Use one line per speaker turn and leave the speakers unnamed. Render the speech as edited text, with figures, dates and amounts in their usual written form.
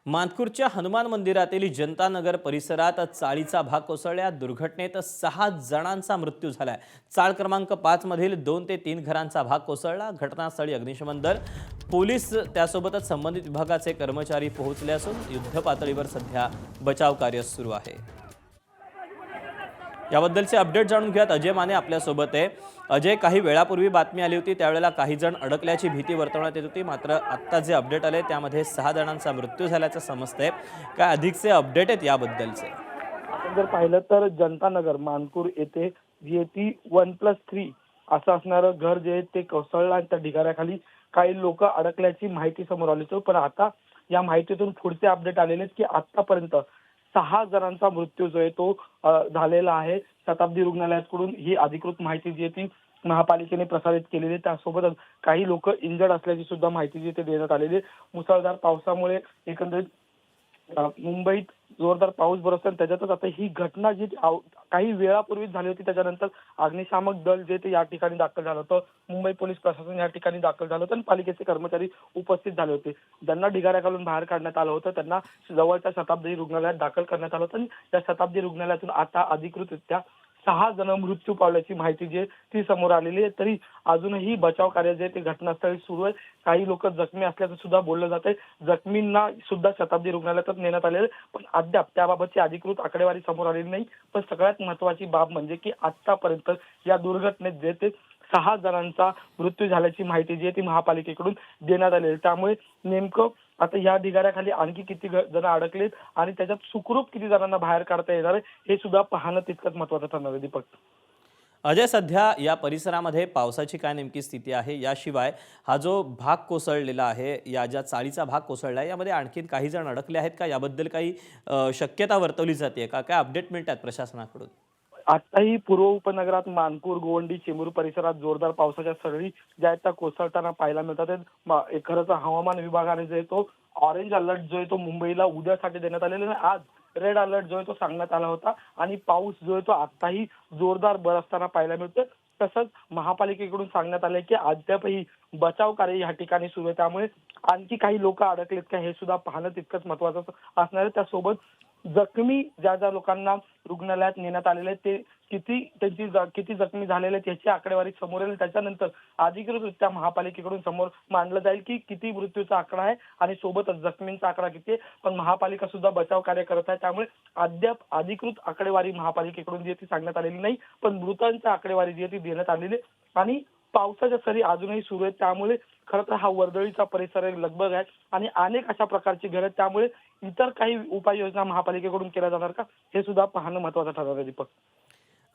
मानखुर्दच्या हनुमान मंदिरातील जनतानगर परिसरात चाळीचा भाग कोसळल्या। दुर्घटनेत 6 जणांचा मृत्यू झालाय। चाळ क्रमांक 5 मधील 2 ते 3 घरांचा भाग कोसळला। घटनास्थळी अग्निशमन दल, पोलीस त्यासोबतच संबंधित विभागाचे कर्मचारी पोहोचले असून युद्ध पातळीवर सध्या बचाव कार्य सुरू आहे। याबद्दलचे अपडेट जाणून घेऊयात। अजय माने आपल्या सोबत आहे। अजय, काही वेळापूर्वी बातमी आली होती, त्यावेळेला काही जण अडकल्याची भीती वर्तवण्यात येत होती, मात्र आता जे अपडेट आले त्यामध्ये 6 जणांचा मृत्यू झाल्याचं समजतंय। काय अधिकचे अपडेट आहेत याबद्दलचे?
आपण जर पाहिलं तर जनतानगर मानपूर येथे जीएटी 1+3 असं असणारं घर जे ते कोसळलं आणि त्या ढिगाऱ्याखाली काही लोक अडकल्याची माहिती समोर आली होती। पण आता या माहितीतून पुढचे अपडेट आलेले आहेत की आतापर्यंत 6 जणांचा मृत्यू जो आहे तो झालेला आहे। शताब्दी रुग्णालयाकडून ही अधिकृत माहिती जी आहे ती महापालिकेने प्रसारित केलेली आहे। त्यासोबतच काही लोक इंजर्ड असल्याची सुद्धा माहिती जी ते देण्यात आलेली आहे। मुसळधार पावसामुळे एकंदरीत मुंबईत जोरदार पाऊस बरसला आणि त्याच्यातच आता ही घटना जी काही वेळापूर्वीच झाली होती। त्याच्यानंतर अग्निशामक दल जे ते या ठिकाणी दाखल झालं होतं, मुंबई पोलीस प्रशासन या ठिकाणी दाखल झालं होतं आणि पालिकेचे कर्मचारी उपस्थित झाले होते। ज्यांना ढिगाऱ्याखालून बाहेर काढण्यात आलं होतं त्यांना जवळच्या शताब्दी रुग्णालयात दाखल करण्यात आलं होतं आणि त्या शताब्दी रुग्णालयातून आता अधिकृतरित्या 6 जण मृत्यू पावल्याची माहिती जी आहे ती समोर आलेली आहे। तरी अजूनही बचाव कार्य जे ते घटनास्थळी सुरू आहे। काही लोक जखमी असल्याचं सुद्धा बोललं जात आहे। जखमींना सुद्धा शताब्दी रुग्णालयात नेण्यात आलेलं, पण अद्याप त्याबाबतची अधिकृत आकडेवारी समोर आलेली नाही। पण सगळ्यात महत्त्वाची बाब म्हणजे की आतापर्यंत या दुर्घटनेत जे ते 6 जणांचा मृत्यू झाल्याची माहिती जी आहे ती महापालिकेकडून देण्यात आलेली आहे। त्यामुळे नेमकं आता या ढिगाऱ्याखाली आणखी किती जण अडकलेत आणि त्याच्यात सुखरूप किती जणांना बाहेर काढता येणार आहे हे सुद्धा पाहणं तितकंच महत्त्वाचं ठरणार आहे। दीपक,
अजय, सध्या या परिसरामध्ये पावसाची काय नेमकी स्थिती आहे? याशिवाय हा जो भाग कोसळलेला आहे, या ज्या चाळीचा भाग कोसळला आहे, यामध्ये आणखीन काही जण अडकले आहेत का? याबद्दल काही शक्यता वर्तवली जाते का? काय अपडेट मिळतात प्रशासनाकडून?
आताही पूर्व उपनगरात मानपूर, गोवंडी, चिमूर परिसरात जोरदार पावसाच्या सरी ज्या आहेत त्या कोसळताना पाहायला मिळतात। खरंच हवामान विभागाने जो आहे तो ऑरेंज अलर्ट जो आहे तो मुंबईला उद्यासाठी देण्यात आलेला आहे। आज रेड अलर्ट जो आहे तो सांगण्यात आला होता आणि पाऊस जो आहे तो आताही जोरदार बरसताना पाहायला मिळतोय। तसंच महापालिकेकडून सांगण्यात आलंय की अद्यापही बचाव कार्य या ठिकाणी सुरू आहे। त्यामुळे आणखी काही लोक अडकलेत का हे सुद्धा पाहणं तितकंच महत्त्वाचं असणार आहे। त्यासोबत जखमी ज्या लोकांना रुग्णालयात नेण्यात आलेले ते किती जखमी झालेले त्याची आकडेवारी समोर येईल। त्याच्यानंतर अधिकृतरित्या महापालिकेकडून समोर मांडलं जाईल की किती मृत्यूचा आकडा आहे आणि सोबतच जखमींचा आकडा किती आहे। पण महापालिका सुद्धा बचाव कार्य करत आहे। त्यामुळे अद्याप अधिकृत आकडेवारी महापालिकेकडून जी ती सांगण्यात आलेली नाही, पण मृतांची आकडेवारी जी ती देण्यात आलेली आहे। आणि पावसाच्या सरी अजूनही सुरू आहेत। त्यामुळे खरं तर हा वर्दळीचा परिसर आहे, लगबग आहे आणि अनेक अशा प्रकारची घरं आहेत। त्यामुळे इतर काही उपाययोजना महापालिकेकडून केल्या जाणार का हे सुद्धा पाहणं महत्त्वाचं ठरणार आहे। दीपक,